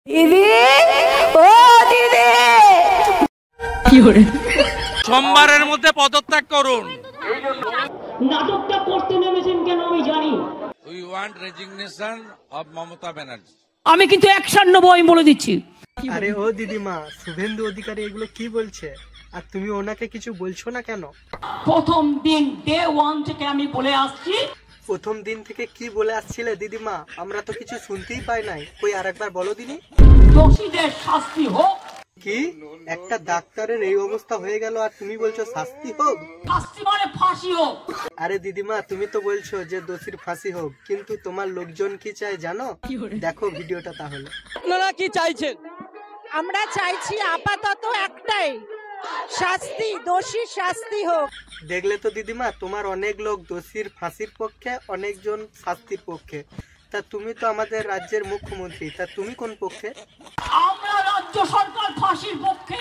দিদি, ও দিদি, সোমবারের মধ্যে পদত্যাগ করুন। নাটকটা করতে নেমেছেন কেন আমি জানি। We want resignation of Mamata Banerjee. আমি কিন্তু অ্যাকশন নেবো, আমি বলে দিচ্ছি। আরে ও দিদিমা, শুভেন্দু অধিকারী এগুলো কি বলছে, আর তুমি ওনাকে কিছু বলছো না কেন? প্রথম দিন ডে 1 থেকে আমি বলে আসছি। প্রথম দিন থেকে কি বলে আসছিলে দিদিমা? আমরা তো কিছু শুনতেই পাই নাই। কই আরেকবার বলো দিনি। দোষীদের শাস্তি হোক। কি একটা ডাক্তারের এই অবস্থা হয়ে গেল আর তুমি বলছো শাস্তি হোক? শাস্তি মানে ফাঁসি হোক। আরে দিদিমা, তুমি তো বলছো যে দোষীর ফাঁসি হোক, কিন্তু তোমার লোকজন কি চায় জানো? দেখো ভিডিওটা তাহলে। আপনারা কি চাইছেন? আমরা চাইছি আপাতত একটাই, শাস্তি, দোষী শাস্তি হোক। দেখলে তো দিদিমা, তোমার অনেক লোক দোষীর ফাঁসির পক্ষে, অনেকজন শাস্তির পক্ষে। তা তুমি তো আমাদের রাজ্যের মুখ্যমন্ত্রী, তা তুমি কোন পক্ষে? আমরা রাজ্য সরকার ফাঁসির পক্ষে।